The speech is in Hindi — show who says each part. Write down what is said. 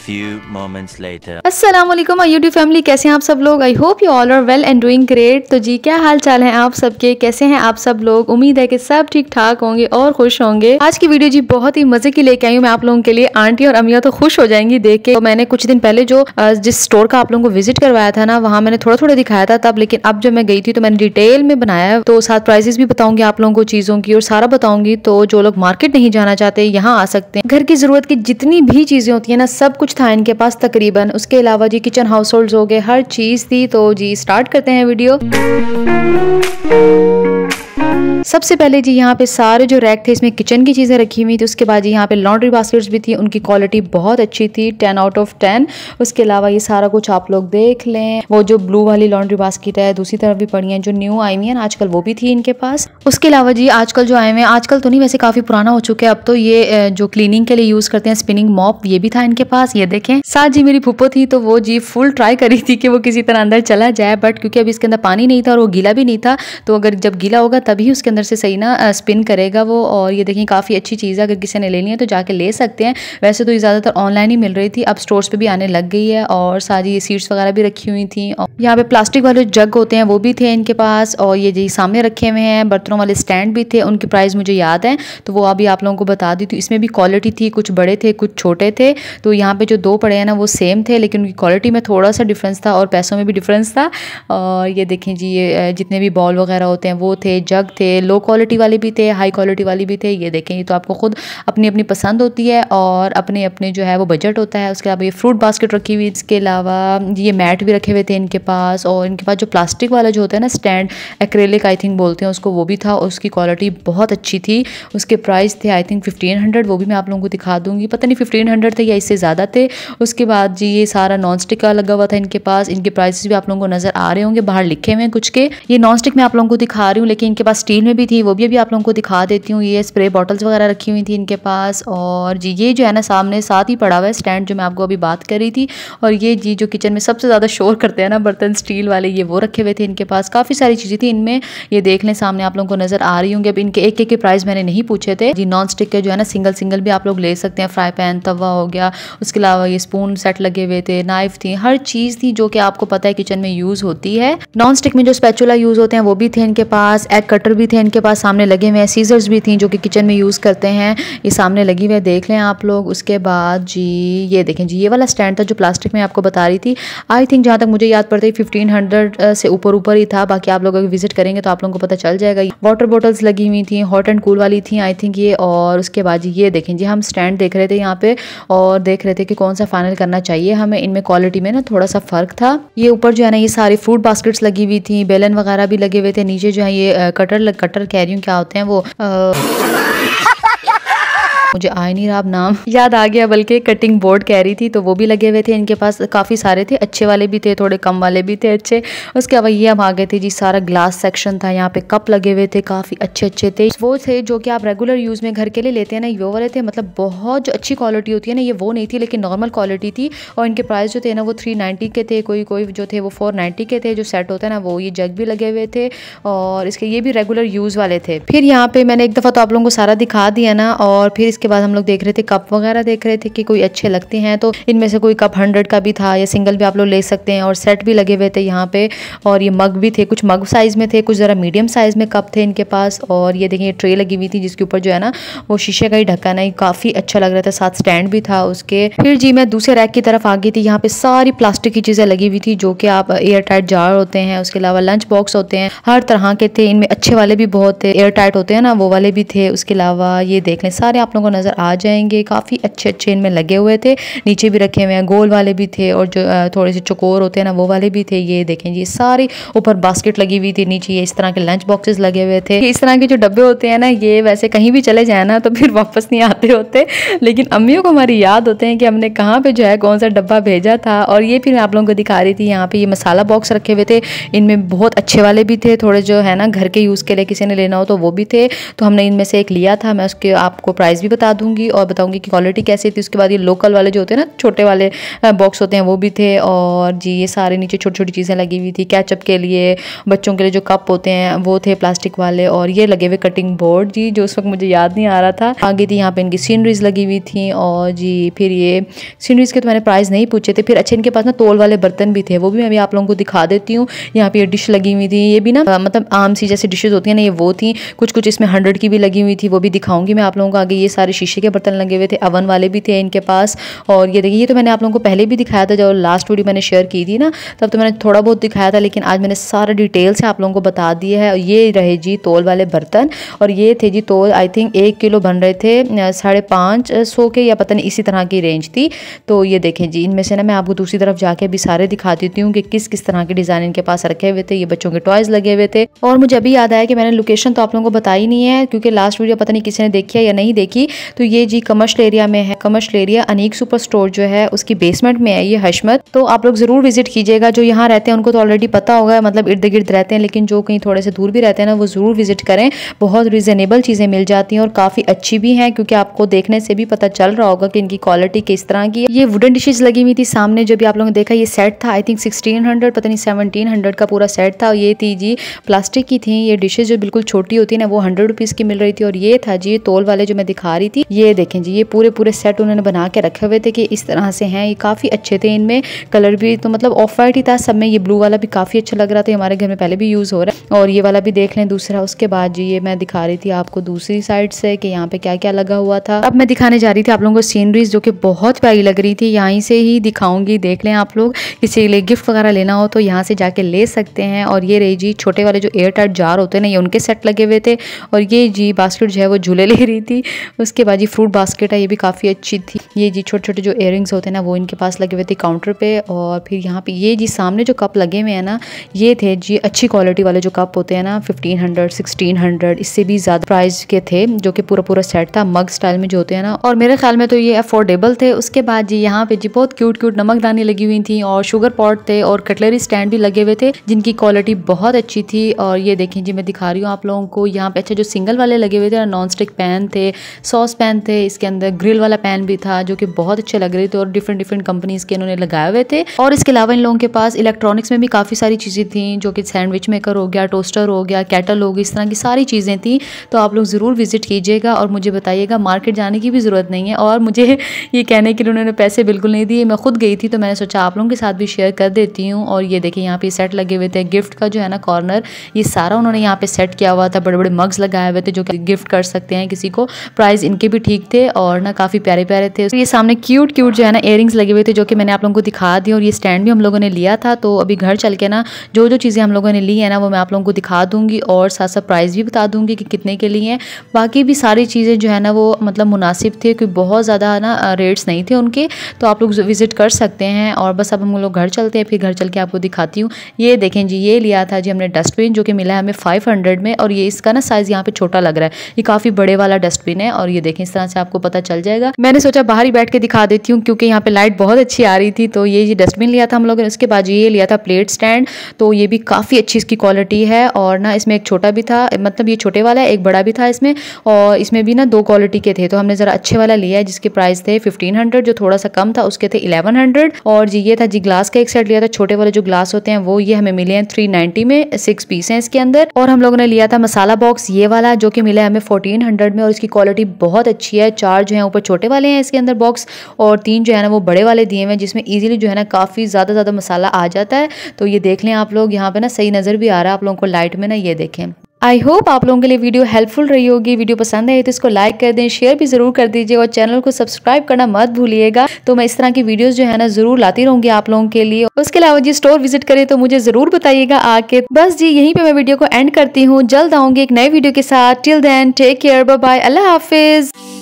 Speaker 1: few moments later.
Speaker 2: अस्सलाम वालेकुम यूट्यूब फैमिली, कैसे हैं आप सब लोग। I hope you all are well and doing great. तो जी क्या हाल चाल है आप सबके, कैसे हैं आप सब लोग। उम्मीद है कि सब ठीक ठाक होंगे और खुश होंगे। आज की वीडियो जी बहुत ही मजे की लेके आई हूँ मैं आप लोगों के लिए। आंटी और अम्मिया तो खुश हो जाएंगी देख के। तो मैंने कुछ दिन पहले जो जिस स्टोर का आप लोगों को विजिट करवाया था ना, वहाँ मैंने थोड़ा थोड़ा दिखाया था तब, लेकिन अब जब मैं गई थी तो मैंने डिटेल में बनाया। तो साथ प्राइसेस भी बताऊंगी आप लोगों को चीजों की और सारा बताऊंगी। तो जो लोग मार्केट नहीं जाना चाहते यहाँ आ सकते हैं। घर की जरूरत की जितनी भी चीजें होती है ना, सब कुछ था इनके पास तकरीबन। उसके अलावा जी किचन हाउस होल्ड हो गए, हर चीज थी। तो जी स्टार्ट करते हैं वीडियो। सबसे पहले जी यहाँ पे सारे जो रैक थे इसमें किचन की चीज़ें रखी हुई थी। उसके बाद जी यहाँ पे लॉन्ड्री बास्केट्स भी थी, उनकी क्वालिटी बहुत अच्छी थी, 10 आउट ऑफ 10। उसके अलावा ये सारा कुछ आप लोग देख लें। वो जो ब्लू वाली लॉन्ड्री बास्केट है, दूसरी तरफ भी पड़ी हैं जो न्यू आई हुई है आजकल, वो भी थी इनके पास। उसके अलावा जी आजकल जो आए हुए हैं, आजकल तो नहीं वैसे काफ़ी पुराना हो चुका है अब तो, ये जो क्लीनिंग के लिए यूज़ करते हैं स्पिनिंग मॉप, ये भी था इनके पास। ये देखें। साथ जी मेरी फूफो थी तो वो जी फुल ट्राई करी थी कि वो किसी तरह अंदर चला जाए, बट क्योंकि अभी इसके अंदर पानी नहीं था और वो गीला भी नहीं था, तो अगर जब गीला होगा तभी उसके अंदर से सही ना स्पिन करेगा वो। और ये देखिए काफ़ी अच्छी चीज़ है, अगर किसी ने लेनी है तो जाके ले सकते हैं। वैसे तो ये ज़्यादातर ऑनलाइन ही मिल रही थी, अब स्टोर्स पे भी आने लग गई है। और सारी ये सीट्स वगैरह भी रखी हुई थी। और यहाँ पे प्लास्टिक वाले जग होते हैं वो भी थे इनके पास। और ये जी सामने रखे हुए हैं बर्तनों वाले स्टैंड भी थे, उनके प्राइस मुझे याद है तो वो अभी आप लोगों को बता दी थी। इसमें भी क्वालिटी थी, कुछ बड़े थे कुछ छोटे थे। तो यहाँ पे जो दो पड़े हैं ना वो सेम थे, लेकिन उनकी क्वालिटी में थोड़ा सा डिफरेंस था और पैसों में भी डिफरेंस था। और ये देखें जी, ये जितने भी बॉल वगैरह होते हैं वो थे, जग थे, लो क्वालिटी वाले भी थे, हाई क्वालिटी वाली भी थे। ये देखें, ये तो आपको खुद अपनी अपनी पसंद होती है और अपने अपने जो है वो बजट होता है। उसके अलावा ये फ्रूट बास्केट रखी हुई, इसके अलावा ये मैट भी रखे हुए थे इनके पास। और इनके पास जो प्लास्टिक वाला जो होता है ना स्टैंड, एक्रेलिक आई थिंक बोलते हैं उसको, वो भी था। उसकी क्वालिटी बहुत अच्छी थी। उसके प्राइस थे आई थिंक 1500, वो भी मैं आप लोगों को दिखा दूंगी। पता नहीं 1500 थे या इससे ज़्यादा थे। उसके बाद जी ये सारा नॉन स्टिक का लगा हुआ था इनके पास। इनके प्राइसेस भी आप लोगों को नजर आ रहे होंगे, बाहर लिखे हुए हैं कुछ के। ये नॉन स्टिक मैं आप लोगों को दिखा रही हूँ, लेकिन इनके पास स्टील में भी थी, वो भी अभी आप लोगों को दिखा देती हूँ। ये स्प्रे बॉटल्स वगैरह रखी हुई थी इनके पास। और जी ये जो है ना सामने साथ ही पड़ा हुआ है स्टैंड जो मैं आपको अभी बात कर रही थी। और ये जी जो किचन में सबसे ज़्यादा शोर करते हैं ना बर्तन स्टील वाले, ये वो रखे हुए थे इनके पास। काफ़ी सारी चीज़ें थी इनमें, ये देख लें सामने आप लोगों को नज़र आ रही होंगी। अब इनके एक एक के प्राइस मैंने नहीं पूछे थे जी। नॉन स्टिक के जो है ना सिंगल सिंगल भी आप लोग ले सकते हैं, फ्राई पैन तवा हो गया। उसके अलावा ये स्पून सेट लगे हुए थे, नाइफ थी, हर चीज़ थी जो कि आपको पता है किचन में यूज़ होती है। नॉन स्टिक में जो स्पैचुला यूज़ होते हैं वो भी थे इनके पास। एग कटर भी थे इनके पास सामने लगे हुए हैं। सीजर्स भी थी जो कि किचन में यूज़ करते हैं, ये सामने लगी हुई है, देख लें आप लोग। उसके बाद जी ये देखें जी, ये वाला स्टैंड था जो प्लास्टिक में आपको बता रही थी। आई थिंक जहाँ तक मुझे याद पड़ता है 1500 से ऊपर ही था। बाकी आप लोग अगर विजिट करेंगे तो आप लोगों को पता चल जाएगा। वाटर बॉटल्स लगी हुई थी, हॉट एंड कूल वाली थी आई थिंक ये। और उसके बाद जी ये देखें जी, हम स्टैंड देख रहे थे यहाँ पे और देख रहे थे कि कौन सा फाइनल करना चाहिए हमें। इनमें क्वालिटी में ना थोड़ा सा फर्क था। ये ऊपर जो है ना ये सारी फ्रूट बास्केट्स लगी हुई थी, बेलन वगैरह भी लगे हुए थे। नीचे जो है ये कटर कह रही हूँ क्या होते हैं वो, मुझे आ नहीं रहा अब नाम, याद आ गया, बल्कि कटिंग बोर्ड कह रही थी, तो वो भी लगे हुए थे इनके पास। काफ़ी सारे थे, अच्छे वाले भी थे, थोड़े कम वाले भी थे अच्छे। उसके अलावा ये हम आ गए थे जी, सारा ग्लास सेक्शन था। यहाँ पे कप लगे हुए थे, काफ़ी अच्छे अच्छे थे। वो थे जो कि आप रेगुलर यूज़ में घर के लिए लेते हैं ना, वो वाले थे। मतलब बहुत जो अच्छी क्वालिटी होती है ना, ये वो नहीं थी, लेकिन नॉर्मल क्वालिटी थी। और इनके प्राइस जो थे ना वो 390 के थे, कोई कोई जो थे वो 490 के थे, जो सेट होता है ना वो। ये जग भी लगे हुए थे और इसके ये भी रेगुलर यूज़ वाले थे। फिर यहाँ पे मैंने एक दफ़ा तो आप लोगों को सारा दिखा दिया ना। और फिर इसके बाद हम लोग देख रहे थे कप वगैरह, देख रहे थे कि कोई अच्छे लगते हैं तो इनमें से कोई कप 100 का भी था, या सिंगल भी आप लोग ले सकते हैं। और सेट भी लगे हुए थे यहाँ पे। और ये मग भी थे, कुछ मग साइज में थे, कुछ ज़रा मीडियम साइज में कप थे इनके पास। और ये देखिए ट्रे लगी हुई थी जिसके ऊपर जो है ना वो शीशे का ही ढक्कन है, काफ़ी अच्छा लग रहा था, साथ स्टैंड भी था उसके। फिर जी मैं दूसरे रैक की तरफ आ गई थी। यहाँ पे सारी प्लास्टिक की चीज़ें लगी हुई थी जो कि आप एयर टाइट जार होते हैं, उसके अलावा लंच बॉक्स होते हैं, हर तरह के थे। इनमें अच्छे वाले भी बहुत थे, एयर टाइट होते हैं ना वो वाले भी थे। उसके अलावा ये देख लें सारे आप लोगों को नज़र आ जाएंगे, काफ़ी अच्छे अच्छे इनमें लगे हुए थे। नीचे भी रखे हुए हैं, गोल वाले भी थे और जो थोड़े से चकोर होते हैं ना वो वाले भी थे। ये देखें जी सारी ऊपर बास्केट लगी हुई थी, नीचे ये इस तरह के लंच बॉक्सेस लगे हुए थे। इस तरह के जो डब्बे होते हैं ना, ये वैसे कहीं भी चले जाए ना तो फिर वापस नहीं आते होते, लेकिन अम्मियों को हमारी याद होते हैं कि हमने कहाँ पे जो है कौन सा डब्बा भेजा था। और ये फिर मैं आप लोगों को दिखा रही थी, यहाँ पे ये मसाला बॉक्स रखे हुए थे। इनमें बहुत अच्छे वाले भी थे, थोड़े जो है ना घर के यूज़ के लिए किसी ने लेना हो तो वो भी थे। तो हमने इनमें से एक लिया था, मैं उसके आपको प्राइस भी बता दूंगी और बताऊंगी कि क्वालिटी कैसी थी। उसके बाद ये लोकल वाले जो होते हैं ना छोटे वाले बॉक्स होते हैं वो भी थे, और जी ये सारे नीचे छोटी छोटी चीज़ें लगी हुई थी। कैचअप के लिए, बच्चों के लिए जो कप होते हैं वो थे प्लास्टिक वाले, और ये लगे हुए कटिंग बोर्ड जी जो उस वक्त मुझे याद नहीं आ रहा था। आगे थी यहाँ पे इनकी सीनरीज लगी हुई थी, और जी फिर ये सीनरीज के तो मैंने प्राइस नहीं पूछे थे। फिर अच्छे इनके पास ना तोल वाले बर्तन भी थे, वो भी मैं अभी आप लोगों को दिखा देती हूँ। यहाँ पे ये डिश लगी हुई थी, ये भी ना मतलब आम सी जैसी डिशेज होती है ना, ये वो थी। कुछ कुछ इसमें 100 की भी लगी हुई थी, वो भी दिखाऊंगी मैं आप लोगों को आगे। ये सारे शीशे के बर्तन लगे हुए थे, अवन वाले भी थे इनके पास। और ये देखिए, ये तो मैंने आप लोगों को पहले भी दिखाया था, जब लास्ट वीडियो मैंने शेयर की थी ना, तब तो मैंने थोड़ा बहुत दिखाया था, लेकिन आज मैंने सारा डिटेल से आप लोगों को बता दिया है। ये रहे जी तोल वाले बर्तन, और ये थे जी तोल, आई थिंक 1 किलो बन रहे थे 550 के, या पता नहीं इसी तरह की रेंज थी। तो ये देखें जी, इनमें से ना मैं आपको दूसरी तरफ जाके भी सारे दिखा देती हूँ कि किस किस तरह के डिज़ाइन इनके पास रखे हुए थे। ये बच्चों के टॉयज़ लगे हुए थे। और मुझे अभी याद आया कि मैंने लोकेशन तो आप लोगों को बताई नहीं है, क्योंकि लास्ट वीडियो पता नहीं किसी ने देखी है या नहीं देखी। तो ये जी कमर्शियल एरिया में है, commercial area Aneek super store जो है उसकी बेसमेंट में है ये हशमत। तो आप लोग ज़रूर विजिट कीजिएगा। जो यहाँ रहते हैं उनको तो ऑलरेडी पता होगा, मतलब इर्द गिर्द रहते हैं, लेकिन जो कहीं थोड़े से दूर भी रहते हैं ना, वो ज़रूर विजिट करें। बहुत रिजनेबल चीज़ें मिल जाती हैं और काफ़ी अच्छी भी हैं, क्योंकि आपको देखने से भी पता चल रहा होगा कि इनकी क्वालिटी किस तरह की है। ये वुडन डिशेज लगी हुई थी सामने, जो भी आप लोगों ने देखा, ये सेट था आई थिंक 1600 पता नहीं 1700 का पूरा सेट था। ये थी जी प्लास्टिक की थी ये डिशेज, जो बिल्कुल छोटी होती है ना, वो 100 रुपीज़ की मिल रही थी। और ये था जी तोल वाले जो मैं दिखा रही थी, ये देखें जी, ये पूरे सेट उन्होंने बना के रखे हुए थे कि इस तरह से हैं। ये काफ़ी अच्छे थे, इनमें कलर भी तो मतलब ऑफ वाइट ही था सब में। ये ब्लू वाला भी काफ़ी अच्छा लग रहा था, हमारे घर में पहले भी यूज़ हो रहा है। और ये वाला भी देख लें दूसरा। उसके बाद जी ये मैं दिखा रही थी आपको दूसरी साइड से कि यहाँ पे क्या क्या लगा हुआ था। अब मैं दिखाने जा रही थी आप लोगों को सीनरीज, जो कि बहुत प्यारी लग रही थी। यहीं से ही दिखाऊंगी, देख लें आप लोग। किसी के लिए गिफ्ट वगैरह लेना हो तो यहाँ से जाके ले सकते हैं। और ये रही जी छोटे वाले जो एयर टाइट जार होते हैं ना, ये उनके सेट लगे हुए थे। और ये जी बास्केट जो है वो झूले ले रही थी। उसके बाद जी फ्रूट बास्केट है, ये भी काफ़ी अच्छी थी। ये जी छोटे छोटे जो इयररिंग्स होते हैं ना, वो इनके पास लगे हुए थे काउंटर पे। और फिर यहाँ पे ये जी सामने जो कप लगे हुए हैं ना, ये थे जी अच्छी क्वालिटी वाले जो कप होते हैं ना, 1500 1600 इससे भी ज़्यादा प्राइस के थे, जो कि पूरा सेट था मग स्टाइल में जो होते हैं ना। और मेरे ख्याल में तो ये अफोर्डेबल थे। उसके बाद जी यहाँ पे जी बहुत क्यूट नमकदानी लगी हुई थी, और शुगर पॉट थे, और कटलरी स्टैंड भी लगे हुए थे, जिनकी क्वालिटी बहुत अच्छी थी। और ये देखें जी, मैं दिखा रही हूँ आप लोगों को यहाँ पे। अच्छा, जो सिंगल वाले लगे हुए थे, नॉन स्टिक पैन थे, सॉस पैन थे, इसके अंदर ग्रिल वाला पैन भी था, जो कि बहुत अच्छे लग रहे थे, और डिफरेंट कंपनीज के इन्होंने लगाए हुए थे। और इसके अलावा इन लोगों के पास इलेक्ट्रॉनिक्स में भी काफ़ी सारी चीज़ें थी, जो कि सैंडविच मेकर हो गया, टोस्टर हो गया, केटल हो गई, इस तरह की सारी चीज़ें थी। तो आप लोग ज़रूर विजिट कीजिएगा और मुझे बताइएगा। मार्केट जाने की भी ज़रूरत नहीं है, और मुझे ये कहने के लिए उन्होंने पैसे बिल्कुल नहीं दिए। मैं खुद गई थी, तो मैंने सोचा आप लोगों के साथ भी शेयर कर देती हूँ। और ये देखिए यहाँ पे सेट लगे हुए थे, गिफ्ट का जो है ना कॉर्नर, ये सारा उन्होंने यहाँ पे सेट किया हुआ था। बड़े मग्स लगाए हुए थे, जो कि गिफ्ट कर सकते हैं किसी को। प्राइस इनके भी ठीक थे, और ना काफ़ी प्यारे थे। तो ये सामने क्यूट जो है ना इयररिंग्स लगे हुए थे, जो कि मैंने आप लोगों को दिखा दी। और ये स्टैंड भी हम लोगों ने लिया था। तो अभी घर चल के ना जो चीज़ें हम लोगों ने ली है ना, वो मैं आप लोगों को दिखा दूंगी, और साथ साथ प्राइस भी बता दूंगी कि कितने के लिए हैं। बाकी भी सारी चीज़ें जो है ना, वो मतलब मुनासिब थे, क्योंकि बहुत ज़्यादा ना रेट्स नहीं थे उनके। तो आप लोग विजिट कर सकते हैं। और बस अब हम लोग घर चलते हैं, फिर घर चल के आपको दिखाती हूँ। ये देखें जी, ये लिया था जी हमने डस्टबिन, जो कि मिला है हमें 500 में। और ये इसका ना साइज़ यहाँ पे छोटा लग रहा है, ये काफ़ी बड़े वाला डस्टबिन है। और ये देखें, इस तरह से आपको पता चल जाएगा। मैंने सोचा बाहर ही बैठ के दिखा देती हूँ, क्योंकि यहाँ पे लाइट बहुत अच्छी आ रही थी। तो ये जी डस्टबिन लिया था हम लोगों ने। उसके बाद ये लिया था प्लेट स्टैंड, तो ये भी काफ़ी अच्छी इसकी क्वालिटी है। और ना इसमें एक छोटा भी था, मतलब ये छोटे वाला है, एक बड़ा भी था इसमें। और इसमें भी ना 2 क्वालिटी के थे, तो हमने ज़रा अच्छे वाला लिया है, जिसके प्राइस थे 1500। जो थोड़ा सा कम था उसके थे 1100। और जी ये था जी ग्लास का एक सेट लिया था, छोटे वाले जो ग्लास होते हैं वो, ये हमें मिले हैं 390 में, 6 पीस हैं इसके अंदर। और हम लोगों ने लिया था मसाला बॉक्स, ये वाला, जो कि मिला है हमें 1400 में। और इसकी क्वालिटी बहुत अच्छी है। 4 जो है ऊपर छोटे वाले हैं इसके अंदर बॉक्स, और 3 जो है ना वो बड़े वाले दिए हुए हैं, जिसमें इजीली जो है ना काफ़ी ज़्यादा मसाला आ जाता है। तो ये देख लें आप लोग, यहाँ पे ना सही नज़र भी आ रहा है आप लोगों को लाइट में ना, ये देखें। आई होप आप लोगों के लिए वीडियो हेल्पफुल रही होगी। वीडियो पसंद आई तो इसको लाइक कर दें, शेयर भी ज़रूर कर दीजिए, और चैनल को सब्सक्राइब करना मत भूलिएगा। तो मैं इस तरह की वीडियोस जो है ना ज़रूर लाती रहूँगी आप लोगों के लिए। उसके अलावा जी स्टोर विजिट करें तो मुझे ज़रूर बताइएगा आके। बस जी यहीं पे मैं वीडियो को एंड करती हूँ। जल्द आऊँगी एक नए वीडियो के साथ। Till then take care, bye bye, अल्लाह हाफिज़।